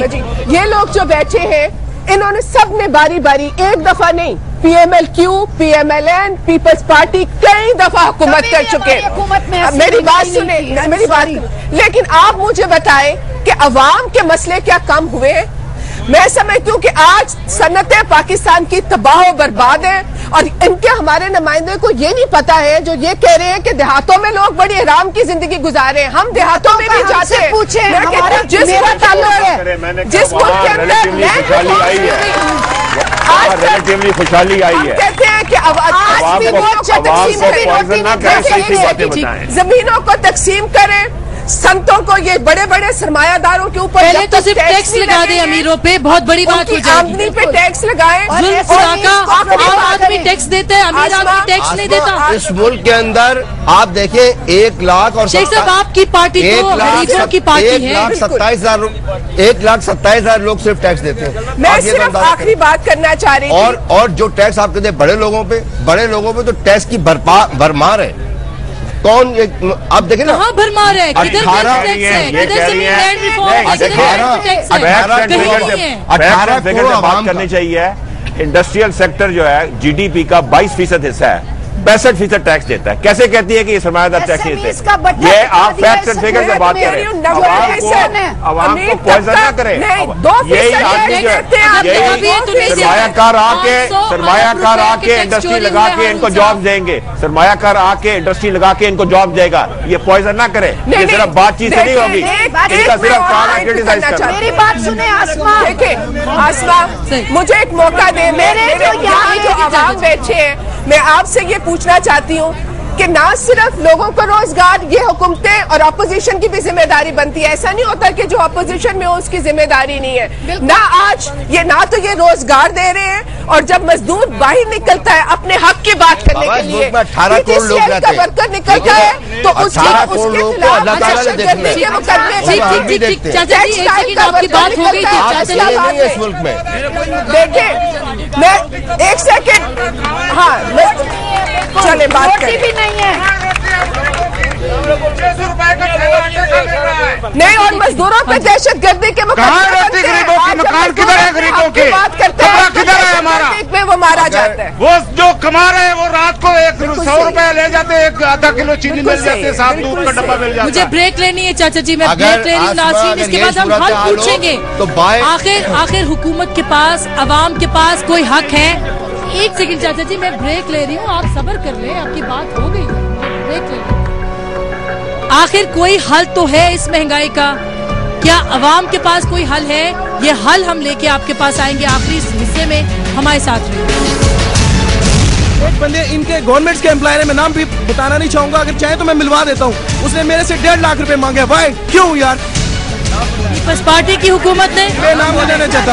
S7: ये लोग जो बैठे हैं, इन्होंने सब ने बारी बारी, एक दफा नहीं, PMLQ, PMLN, पीपल्स पार्टी कई दफा हुकूमत कर चुके हैं। मेरी बात सुने, मेरी बात, लेकिन आप मुझे बताएं कि अवाम के मसले क्या कम हुए हैं? मैं समझती हूँ कि आज सनतें पाकिस्तान की तबाह और बर्बाद है, और इनके हमारे नुमाइंदे को ये नहीं पता है जो ये कह रहे हैं कि देहातों में लोग बड़ी आराम की जिंदगी गुजारे। हम देहातों में भी जाते हैं,
S8: पूछे
S7: जिस मुल्क के अंदर
S6: रिलेटिवली खुशहाली आई है,
S7: कहते हैं कि जमीनों को तकसीम करें, संतों को, ये बड़े बड़े सरमायादारों के ऊपर
S1: पहले तो सिर्फ टैक्स लगा दे अमीरों पे, बहुत बड़ी बात हो जाएगी।
S7: आमदनी पे टैक्स लगाए,
S1: आम आदमी टैक्स देते हैं, अमीर आदमी टैक्स नहीं देता।
S10: इस मुल्क के अंदर आप देखें 1 लाख और
S1: शेख साहब आपकी पार्टी तो गरीबों की पार्टी है।
S10: 1,27,000 लोग सिर्फ टैक्स देते हैं।
S7: मैं सिर्फ आखिरी बात करना चाह रही हूँ,
S10: और जो टैक्स आप कहते हैं बड़े लोगों पे तो टैक्स की भरमार है। कौन आप देखें ना,
S1: कहाँ भरमार है, किधर
S6: बात करनी चाहिए। इंडस्ट्रियल सेक्टर जो है जीडीपी का 22% हिस्सा है, 65% टैक्स देता है। कैसे कहती है कि ये सरमायादार टैक्स नहीं देते? ये आप फैक्ट एंड फिगर से बात करें, आवाम को पॉइजन ना करें। यही आदमी जो है सरमायाकार आके इंडस्ट्री लगा के इनको जॉब देंगे, सरमायाकार आके इंडस्ट्री लगा के इनको जॉब देगा। ये पॉइजन ना करें, ये सिर्फ बातचीत से नहीं होगी, इनका सिर्फ काम है क्रिटिसाइज करना।
S8: मेरी बात सुने आसमा,
S7: आसमा मुझे एक मौका दे, मेरे जो आवाम बैठे हैं, मैं आपसे ये पूछना चाहती हूँ कि ना सिर्फ लोगों को रोजगार, ये हुकूमतें और अपोजिशन की भी जिम्मेदारी बनती है। ऐसा नहीं होता कि जो अपोजिशन में हो उसकी जिम्मेदारी नहीं है। ना आज ये ना तो ये रोजगार दे रहे हैं, और जब मजदूर बाहर निकलता है अपने हक की बात करने के लिए,
S10: 18 करोड़ लोग रहते हैं,
S7: वर्कर निकलता है तो उसके खिलाफ
S1: आपकी बात हो गई थी
S10: इस मुल्क में।
S7: देखिए मैं एक सेकेंड, हाँ चले बात करें। नहीं, और मजदूरों पे दहशतगर्दी के
S9: रहती गरीबों की, मकान किधर है गरीबों के,
S7: बात करते हैं
S9: किधर है हमारा,
S7: में वो मारा जाता है।
S9: वो जो कमा रहे हैं वो रात को 100 रुपए ले जाते हैं, 1 आधा किलो चीनी मिल जाती है, 7 दूध का डब्बा मिल जाता है।
S1: मुझे ब्रेक लेनी है चाचा जी, मैं ब्रेक ले रही हूँ नाज़रीन, इसके बाद हम हल पूछेंगे। आखिर हुकूमत के पास, अवाम के पास कोई हक है? एक सेकंड चाचा जी, मैं ब्रेक ले रही हूँ, आप सब्र कर ले, आपकी बात हो गई, ब्रेक ले लो। आखिर कोई हल तो है इस महंगाई का? क्या अवाम के पास कोई हल है? ये हल हम लेके आपके पास आएंगे आखिरी हिस्से में, हमारे साथ रहिए।
S12: एक बंदे इनके गवर्नमेंट के एम्प्लॉयर है, मैं नाम भी बताना नहीं चाहूंगा, अगर चाहे तो मैं मिलवा देता हूँ, उसने मेरे से 1.5 लाख रुपए मांगे। भाई क्यों यार?
S1: पीपल्स पार्टी की हुकूमत ने
S12: नाम नहीं लेना चाहता,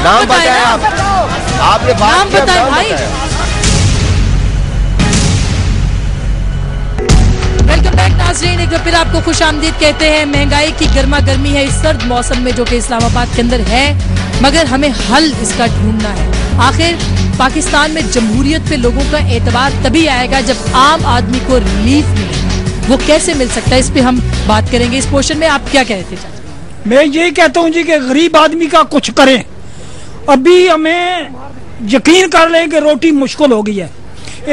S10: नाम बताया आपने,
S1: नाम बताया भाई। वेलकम बैक नाज़रीन, एक बार फिर आपको खुशामदीद कहते हैं। महंगाई की गर्मा गर्मी है इस सर्द मौसम में जो कि इस्लामाबाद के अंदर है, मगर हमें हल इसका ढूंढना है। आखिर पाकिस्तान में जमहूरियत पे लोगों का एतबार तभी आएगा जब आम आदमी को रिलीफ मिले। वो कैसे मिल सकता है, इस पे हम बात करेंगे। इस पोर्शन में आप क्या कहते हैं?
S3: मैं यही कहता हूँ जी कि गरीब आदमी का कुछ करें। अभी हमें यकीन कर लें कि रोटी मुश्किल हो गई है।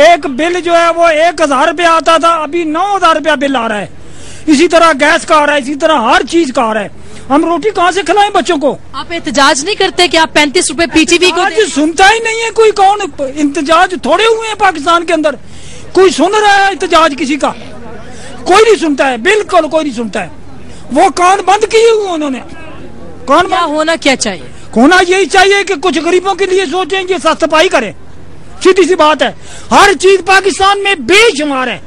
S3: एक बिल जो है वो 1,000 रुपया आता था, अभी 9,000 रुपया बिल आ रहा है। इसी तरह गैस का आ रहा है, इसी तरह हर चीज का आ रहा है। हम रोटी कहाँ से खिलाएं बच्चों को?
S1: आप एहतजाज नहीं करते कि आप 35 रुपए पीटीवी को?
S3: आज सुनता ही नहीं है कोई। कौन एहतजाज थोड़े हुए हैं पाकिस्तान के अंदर? कोई सुन रहा है एहतजाज किसी का? कोई नहीं सुनता है, बिल्कुल कोई नहीं सुनता है। वो कान बंद किए हुए उन्होंने। कान
S1: क्या होना क्या चाहिए?
S3: होना यही चाहिए कि कुछ गरीबों के लिए सोचें, ये साफ सफाई करें। सीधी सी बात है, हर चीज पाकिस्तान में बेशुमार है।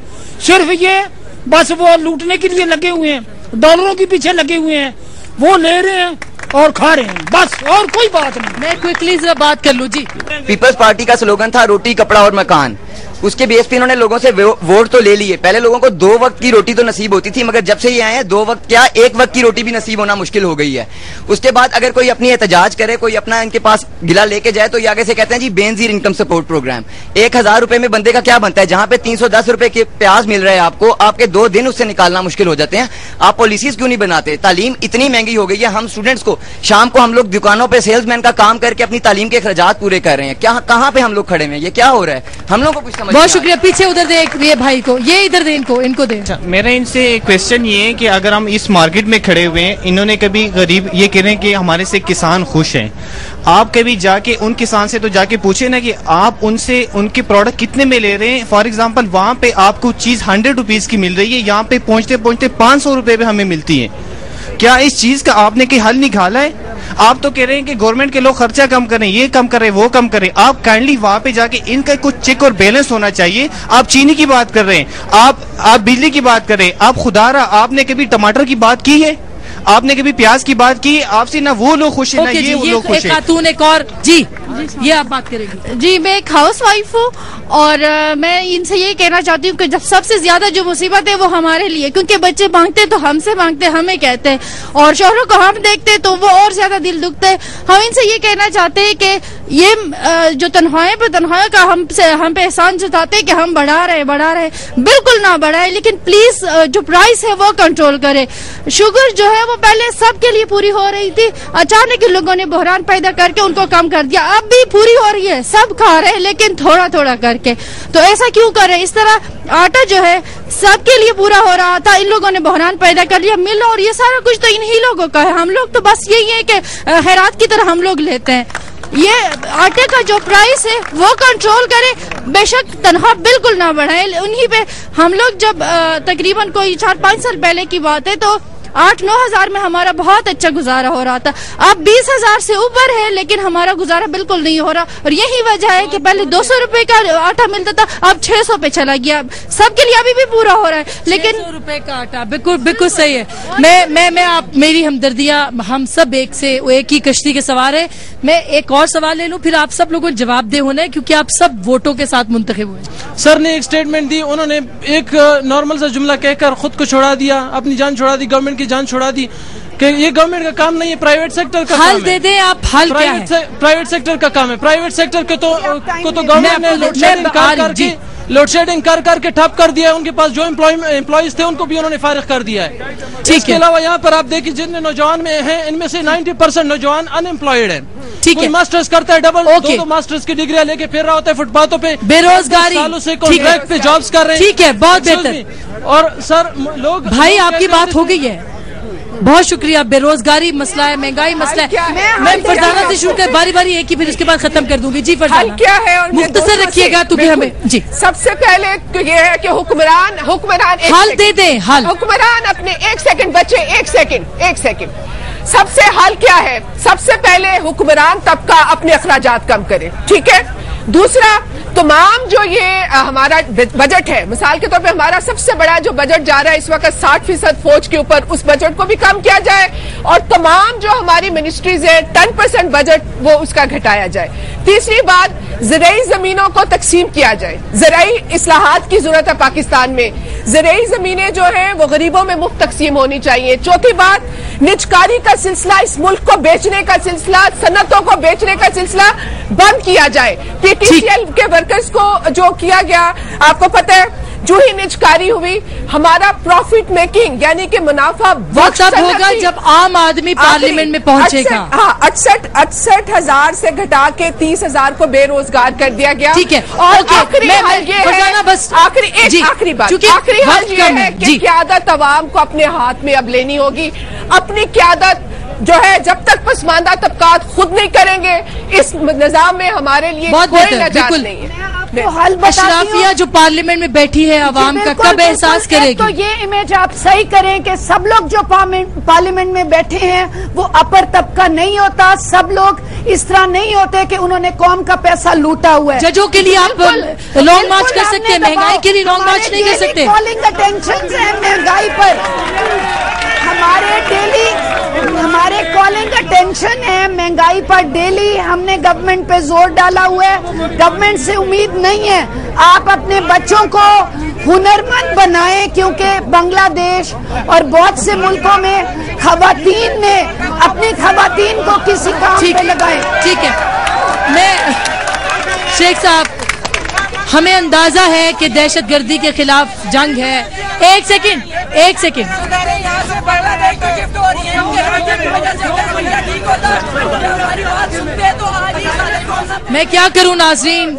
S3: सिर्फ ये बस वो लूटने के लिए लगे हुए हैं, डॉलरों के पीछे लगे हुए हैं, वो ले रहे हैं और खा रहे हैं, बस और कोई बात नहीं।
S1: मैं क्विकली जरा बात कर लूं जी।
S13: पीपल्स पार्टी का स्लोगन था रोटी कपड़ा और मकान। उसके बेस पे इन्होंने लोगों से वोट तो ले लिए। पहले लोगों को 2 वक्त की रोटी तो नसीब होती थी, मगर जब से ये आए हैं 2 वक्त क्या 1 वक्त की रोटी भी नसीब होना मुश्किल हो गई है। उसके बाद अगर कोई अपनी एहतजाज करे, कोई अपना इनके पास गिला लेके जाए तो ये आगे से कहते हैं जी बेनजीर इनकम सपोर्ट प्रोग्राम। 1,000 रुपए में बंदे का क्या बनता है? जहां पे 310 रुपए के प्याज मिल रहे हैं आपको, आपके 2 दिन उससे निकालना मुश्किल हो जाते हैं। आप पॉलिसीज क्यों नहीं बनाते? तालीम इतनी महंगी हो गई है, हम स्टूडेंट्स को शाम को हम लोग दुकानों पे सेल्समैन का काम करके अपनी तालीम के अखराजात पूरे कर रहे हैं। क्या कहाँ पे हम लोग खड़े हैं? ये क्या हो रहा है? हम लोग को कुछ समझ
S1: बहुत शुक्रिया। पीछे उधर दे ये भाई को, ये इधर दे, इनको दे।
S14: मेरा इनसे क्वेश्चन ये है कि अगर हम इस मार्केट में खड़े हुए हैं, इन्होंने कभी गरीब ये कह रहे हैं कि हमारे से किसान खुश हैं, आप कभी जाके उन किसान से तो जाके पूछे ना कि आप उनसे उनके प्रोडक्ट कितने में ले रहे हैं। फॉर एग्जांपल वहां पे आपको चीज 100 रुपीज की मिल रही है, यहाँ पे पहुंचते पहुंचते 500 रुपए पे हमें मिलती है। क्या इस चीज का आपने कोई हल निकाला है? आप तो कह रहे हैं कि गवर्नमेंट के लोग खर्चा कम करें, ये कम करें, वो कम करें। आप काइंडली वहां पे जाके इनका कुछ चेक और बैलेंस होना चाहिए। आप चीनी की बात कर रहे हैं, आप बिजली की बात कर रहे हैं, आप खुदारा आपने कभी टमाटर की बात की है? आपने कभी प्याज की बात की? आपसे ना वो लोग खुश है ना ये वो लोग खुश है।
S1: खातून एक और जी, ये आप बात करेंगे।
S15: जी, मैं एक हाउस वाइफ हूँ और मैं इनसे ये कहना चाहती हूँ कि जब सबसे ज्यादा जो मुसीबत है वो हमारे लिए, क्योंकि बच्चे मांगते तो हमसे मांगते, हमें कहते हैं, और शोहरों को हम देखते तो वो और ज्यादा दिल दुखते है। हम इनसे ये कहना चाहते हैं कि ये जो तनख्वाह का हम पे एहसान जताते हैं कि हम बढ़ा रहे, बिल्कुल ना बढ़ाए, लेकिन प्लीज जो प्राइस है वो कंट्रोल करे। शुगर जो है वो पहले सबके लिए पूरी हो रही थी, अचानक इन लोगों ने बहरान पैदा करके उनको कम कर दिया। अब भी पूरी हो रही है, सब खा रहे हैं, लेकिन थोड़ा थोड़ा करके। तो ऐसा क्यों करें? इस तरह आटा जो है सबके लिए पूरा हो रहा था, इन लोगों ने बहरान पैदा कर लिया। मिल और ये सारा कुछ तो इन्हीं लोगों का है, हम लोग तो बस यही है कि खैरात की तरह हम लोग लेते हैं। ये आटे का जो प्राइस है वो कंट्रोल करे, बेशक तनख्वाह बिल्कुल ना बढ़ाए। उन्हीं पे हम लोग जब तकरीबन कोई 4-5 साल पहले की बात है तो 8-9 हजार में हमारा बहुत अच्छा गुजारा हो रहा था। अब 20 हजार से ऊपर है, लेकिन हमारा गुजारा बिल्कुल नहीं हो रहा। और यही वजह है कि पहले 200 रुपए का आटा मिलता था, अब 600 पे चला गया। सबके लिए अभी भी पूरा हो रहा है, लेकिन
S1: 600 रुपए का आटा बिल्कुल सही है। मैं आप मेरी हमदर्दियां, हम सब एक ही कश्ती के सवार है। मैं एक और सवाल ले लूं, फिर आप सब लोगों को जवाब दे होना है, क्योंकि आप सब वोटों के साथ मुंतखब हुए।
S12: सर ने एक स्टेटमेंट दी, उन्होंने एक नॉर्मल सा जुमला कहकर खुद को छोड़ा दिया, अपनी जान छोड़ा दी, गवर्नमेंट की जान छोड़ा दी कि ये गवर्नमेंट का काम नहीं है, प्राइवेट सेक्टर का
S1: हल दे दें आप। हल क्या है?
S12: प्राइवेट सेक्टर का काम है। प्राइवेट सेक्टर को तो गवर्नमेंट ने लोड शेडिंग कर करके ठप कर दिया है। उनके पास जो एम्प्लॉइज थे उनको भी उन्होंने फारिग कर दिया है। इसके अलावा यहाँ पर आप देखिए जितने नौजवान में हैं, इनमें से 90% नौजवान अनएम्प्लॉयड है। कोई मास्टर्स करता है, डबल दो मास्टर्स की डिग्रियां लेके फिर रहा होता है फुटपाथों पे,
S1: बेरोजगारी,
S12: सालों से कॉन्ट्रैक्ट पे जॉब्स कर रहे हैं।
S1: ठीक है, बहुत बेहतर।
S12: और सर लोग
S1: भाई आपकी बात हो गई है, बहुत शुक्रिया। बेरोजगारी मसला है, महंगाई मसला है। मैं फरजाना से शुरू कर, बारी बारी एक ही, फिर उसके बाद खत्म कर दूंगी। जी फरजाना,
S7: क्या है और
S1: मुख्तसर रखिएगा क्योंकि हमें जी।
S7: सबसे पहले तो ये है कि हुक्मरान
S1: हल दे दे। हल
S7: हुक्मरान अपने 1 सेकंड बच्चे, 1 सेकंड। सबसे हल क्या है? सबसे पहले हुक्मरान तबका अपने अखराजात कम करे, ठीक है। दूसरा, तमाम जो ये हमारा बजट है, मिसाल के तौर पे हमारा सबसे बड़ा जो बजट जा रहा है इस वक्त 60% फौज के ऊपर, उस बजट को भी कम किया जाए। और तमाम जो हमारी मिनिस्ट्रीज है 10% बजट वो उसका घटाया जाए। तीसरी बात, ज़राई जमीनों को तकसीम किया जाए। ज़राई इस्लाहात की जरूरत है पाकिस्तान में, ज़राई जमीनें जो है वो गरीबों में मुफ्त तकसीम होनी चाहिए। चौथी बात, निजकारी का सिलसिला, इस मुल्क को बेचने का सिलसिला, सन्नतों को बेचने का सिलसिला बंद किया जाए। पीटीसीएल के वर्कर्स को जो किया गया, आपको पता है, जो ही निजकारी हुई, हमारा प्रॉफिट मेकिंग यानी कि मुनाफा
S1: वक्त तब होगा जब आम आदमी पार्लियामेंट में पहुंचेगा।
S7: 68 हजार से घटा के 30 हजार को बेरोजगार कर दिया गया।
S1: ठीक है,
S7: और आखिरी हल ये है,
S1: बस
S7: आखिरी बात, आखिरी हल ये है कि क़यादत अवाम को अपने हाथ में अब लेनी होगी। अपनी क़यादत जो है जब तक पसमानदा तबकात खुद नहीं करेंगे, इस निजाम में हमारे लिए कोई नजात नहीं है।
S1: अशराफिया जो पार्लियामेंट में बैठी है अवाम का कब एहसास करेगी?
S8: तो ये इमेज आप सही करें कि सब लोग जो पार्लियामेंट में बैठे हैं वो अपर तबका नहीं होता, सब लोग इस तरह नहीं होते कि उन्होंने कौम का पैसा लूटा हुआ है।
S1: जजों के लिए आप लॉन्ग मार्च कर सकते हैं, महंगाई के लिए लॉन्ग मार्च नहीं कर सकते।
S8: कॉलिंग अटेंशन है महंगाई पर, हमारे कॉलिंग अटेंशन है महंगाई पर। डेली हमने गवर्नमेंट पे जोर डाला हुआ है, गवर्नमेंट से उम्मीद नहीं है आप अपने बच्चों को हुनरमंद बनाएं, क्योंकि बांग्लादेश और बहुत से मुल्कों में खवातीन ने अपनी खवातीन को किसी काम पे लगाए।
S1: ठीक है, मैं शेख साहब, हमें अंदाजा है कि दहशतगर्दी के खिलाफ जंग है। एक सेकंड मैं क्या करूं नाज़रीन,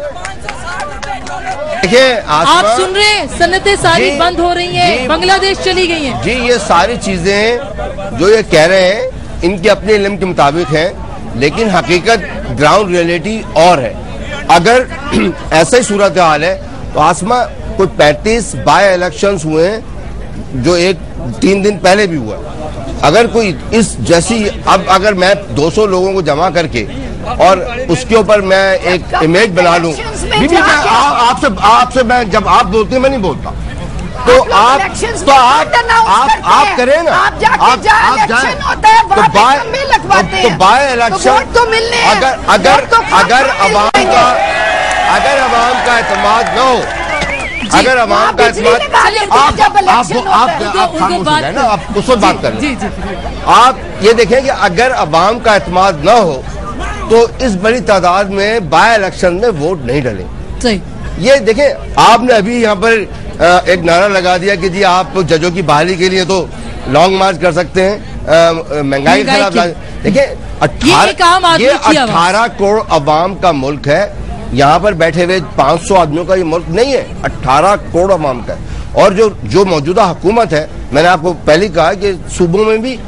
S10: देखिए
S1: आप सुन रहे हैं, सनतें सारी बंद हो रही हैं, बांग्लादेश चली गई हैं।
S10: जी, ये सारी चीजें जो ये कह रहे हैं इनके अपने इल्म के मुताबिक है, लेकिन हकीकत ग्राउंड रियलिटी और है। अगर ऐसा ही सूरत हाल है तो आसमा कुछ 35 बाय इलेक्शंस हुए हैं जो 3 दिन पहले भी हुआ। अगर कोई इस जैसी, अब अगर मैं 200 लोगों को जमा करके और उसके ऊपर मैं एक इमेज बना लूं, आपसे मैं जब आप बोलते हैं मैं नहीं बोलता, तो आप करें ना, आप जाएं तो बाय इलेक्शन, अगर अवाम का एतमाद न हो, अगर अवाम का एतमाद, आप खामोश हो जाए ना, आप उस वक्त बात करें। आप ये देखें कि अगर अवाम का एतमाद न हो तो इस बड़ी तादाद में बाय इलेक्शन में वोट नहीं डले।
S1: सही।
S10: ये देखें, आपने अभी यहाँ पर एक नारा लगा दिया कि जी आप जजों की बहाली के लिए तो लॉन्ग मार्च कर सकते हैं, महंगाई के खिलाफ। देखिए 18 करोड़ अवाम का मुल्क है, यहाँ पर बैठे हुए 500 आदमियों का ये मुल्क नहीं है, 18 करोड़ अवाम का है। और जो मौजूदा हुकूमत है, मैंने आपको पहले कहा कि सूबों में भी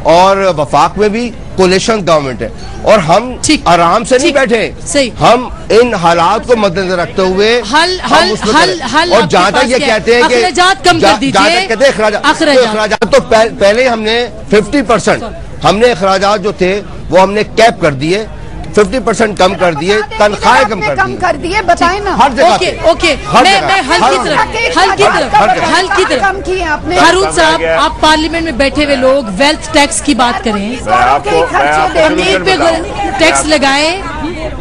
S10: और वफाक में भी कोलिशन गवर्नमेंट है, और हम आराम से नहीं बैठे, हम इन हालात को मद्देनजर रखते हुए और जहाँ तक ये कहते हैं कि अखराजात, तो पहले हमने 50% हमने अखराजात जो थे वो हमने कैप कर दिए, 50% कम कर दिए, तनख्वाहें कम कर दिए,
S8: बताए ना।
S10: हर जगह
S1: ओके, मैं हल की तरफ हारून साहब, आप पार्लियामेंट में बैठे हुए लोग वेल्थ टैक्स की बात करें, अमीर पे टैक्स लगाए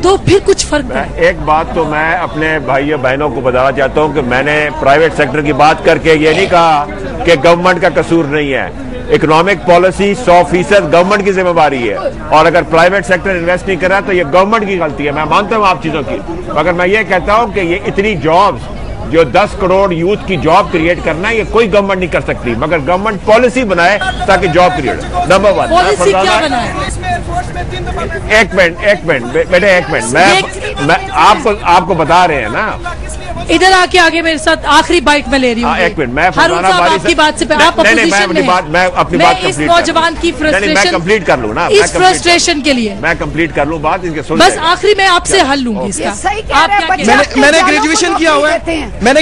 S1: तो फिर कुछ फर्क पड़े।
S6: एक बात तो मैं अपने भाइयों बहनों को बताना चाहता हूँ कि मैंने प्राइवेट सेक्टर की बात करके ये नहीं कहा कि गवर्नमेंट का कसूर नहीं है। इकोनॉमिक पॉलिसी 100% गवर्नमेंट की जिम्मेवारी है, और अगर प्राइवेट सेक्टर इन्वेस्ट नहीं कर रहा तो ये गवर्नमेंट की गलती है। मैं मानता हूँ आप चीजों की, मगर मैं ये कहता हूँ कि ये इतनी जॉब्स जो 10 करोड़ यूथ की जॉब क्रिएट करना है, ये कोई गवर्नमेंट नहीं कर सकती, मगर गवर्नमेंट पॉलिसी बनाए ताकि जॉब क्रिएट। नंबर 1
S1: पॉलिसी क्या बनाए?
S6: एक मिनट बेटे, एक मिनट, मैं आपको बता रहे हैं ना,
S1: इधर आके आगे मेरे साथ आखिरी बाइट में ले रही हूँ।
S6: एक मिनट, मैं
S1: हारून साहब आपकी बात से आप अपोजिशन में,
S6: मैं अपनी बात
S1: इस नौजवान की फ्रस्ट्रेशन
S6: कंप्लीट कर लूँ ना,
S1: इस फ्रस्ट्रेशन के लिए
S6: मैं कंप्लीट कर लूँ बात, इसके सुन
S1: बस आखिरी में आपसे हल लूंगी इसका।
S11: मैंने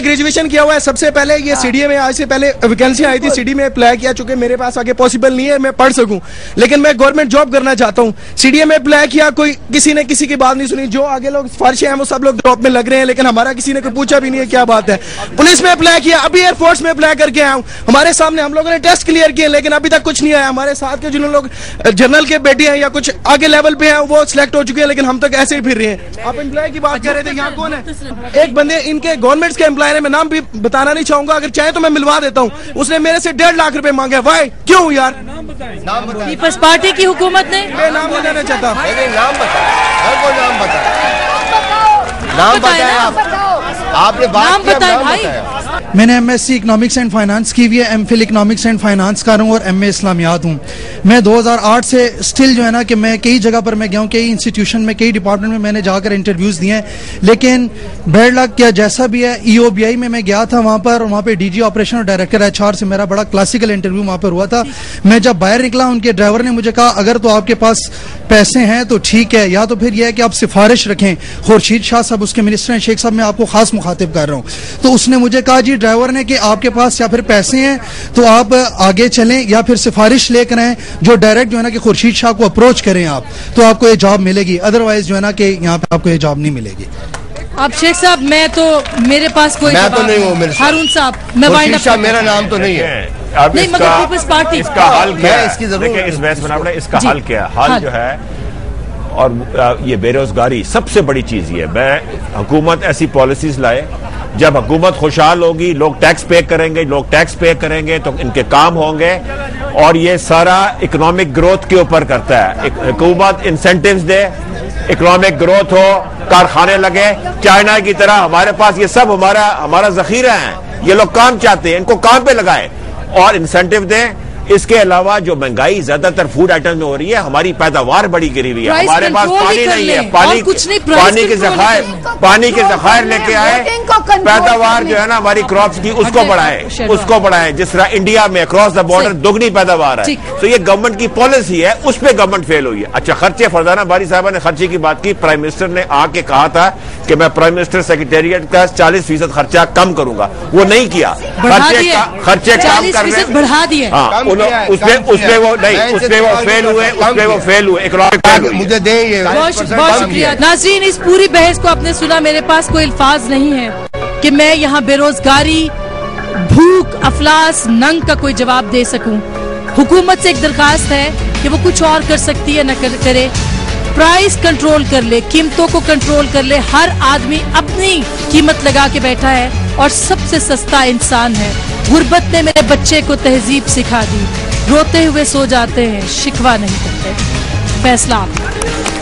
S11: ग्रेजुएशन किया हुआ है, सबसे पहले ये सीडीए में आज से पहले वैकेंसी आई थी, सीडी में अप्लाई किया, चूंकि मेरे पास आगे पॉसिबल नहीं है मैं पढ़ सकूं, लेकिन मैं गवर्नमेंट जॉब करना चाहता हूं। सीडीए में अप्लाई किया, कोई किसी ने किसी की बात नहीं सुनी, जो आगे लोग सिफारिशें हैं वो सब लोग जॉब में लग रहे हैं, लेकिन हमारा किसी ने कोई पूछा भी नहीं है क्या बात है। पुलिस में अप्लाई किया, अभी एयरफोर्स में अप्लाई करके आया हूं, हमारे सामने हम लोगों ने टेस्ट क्लियर किए, लेकिन अभी तक कुछ नहीं आया। हमारे साथ के जिन लोग जनरल के बेटे हैं या कुछ आगे लेवल पे हैं वो सिलेक्ट हो चुके हैं, लेकिन हम तक ऐसे ही फिर रहे हैं। आप एम्प्लॉय की बात कर रहे थे, यहाँ कौन है? एक बंदे इनके गवर्नमेंट के एम्प्लॉय है, मैं नाम भी बताना नहीं चाहूंगा, अगर चाहे तो मैं मिलवा देता हूँ, उसने मेरे से 1.5 लाख रुपए मांगे। वाई क्यों यार?
S1: पीपल्स पार्टी की हुकूमत ने,
S11: मैं नाम नहीं लेना चाहता,
S10: नाम बताया, आपने बात किया, नाम
S1: बताया।
S16: मैंने एमएससी इकोनॉमिक्स एंड फाइनेंस की हुई है, एमफिल इकोनॉमिक्स एंड फाइनेंस कर रहा हूँ और एमए इस्लामियात हूँ। मैं 2008 से स्टिल जो है ना कि मैं कई जगह पर मैं गया हूँ, कई इंस्टीट्यूशन में, कई डिपार्टमेंट में मैंने जाकर इंटरव्यूज दिए हैं, लेकिन बैड लक क्या जैसा भी है, ईओबीआई में मैं गया था, वहाँ पे डीजी ऑपरेशन और डायरेक्टर एचआर से मेरा बड़ा क्लासिकल इंटरव्यू वहाँ पर हुआ था। मैं जब बाहर निकला, उनके ड्राइवर ने मुझे कहा अगर तो आपके पास पैसे हैं तो ठीक है, या तो फिर यह है कि आप सिफारिश रखें। खुर्शीद शाह साहब उसके मिनिस्टर हैं, शेख साहब मैं आपको खास मुखातिब कर रहा हूँ। तो उसने मुझे कहा जी ड्राइवर ने कि आपके पास या फिर पैसे हैं तो आप आगे चलें या फिर सिफारिश लेकर आए, जो डायरेक्ट जो है ना कि खुर्शीद शाह को अप्रोच करें आप, तो आपको ये जॉब मिलेगी, अदरवाइज जो है ना कि यहाँ पे आपको ये जॉब नहीं मिलेगी।
S1: अब शेख साहब मैं तो, मेरे पास कोई
S10: मैं तो नहीं हूँ,
S1: हारून साहब मैं वाइंड अप,
S10: मेरा नाम तो नहीं है,
S1: नहीं मगर पीपल्स पार्टी
S6: इसका हल क्या है? देखिए इस बहस में इसका हल क्या है? हल जो है, और ये बेरोजगारी सबसे बड़ी चीज ये है, हुकूमत ऐसी पॉलिसीज लाए, जब हुकूमत खुशहाल होगी, लोग टैक्स पे करेंगे तो इनके काम होंगे, और ये सारा इकोनॉमिक ग्रोथ के ऊपर करता है। हुकूमत इंसेंटिव्स दे, इकोनॉमिक ग्रोथ हो, कारखाने लगे चाइना की तरह। हमारे पास ये सब हमारा जखीरा है, ये लोग काम चाहते हैं, इनको काम पे लगाए और इंसेंटिव दें, इसके अलावा जो महंगाई ज्यादातर फूड आइटम में हो रही है, हमारी पैदावार बड़ी गिरी हुई है, हमारे पास पानी नहीं है, पानी के जखायर लेके आए, पैदावार जो है ना हमारी क्रॉप्स की उसको बढ़ाए, जिस तरह इंडिया में अक्रॉस द बॉर्डर दुगनी पैदावार है। तो ये गवर्नमेंट की पॉलिसी है, उस पर गवर्नमेंट फेल हुई है। अच्छा, खर्चे, फरजाना बारी साहबा ने खर्चे की बात की। प्राइम मिनिस्टर ने आके कहा था कि मैं प्राइम मिनिस्टर सेक्रेटेरिएट का 40% खर्चा कम करूंगा, वो नहीं किया। खर्चे कम करने
S1: बढ़ा दिए,
S6: उसमें वो फेल हुए, इकोनॉमिक।
S10: मुझे दें ये।
S1: बहुत शुक्रिया नाज़रीन, इस पूरी बहस को आपने सुना। मेरे पास कोई अल्फाज नहीं है कि मैं यहाँ बेरोजगारी, भूख, अफलास, नंग का कोई जवाब दे सकूं। हुकूमत से एक दरखास्त है कि वो कुछ और कर सकती है, न करे, प्राइस कंट्रोल कर ले, कीमतों को कंट्रोल कर ले। हर आदमी अपनी कीमत लगा के बैठा है और सबसे सस्ता इंसान है। गुर्बत ने मेरे बच्चे को तहजीब सिखा दी, रोते हुए सो जाते हैं, शिकवा नहीं करते। फैसला आपका।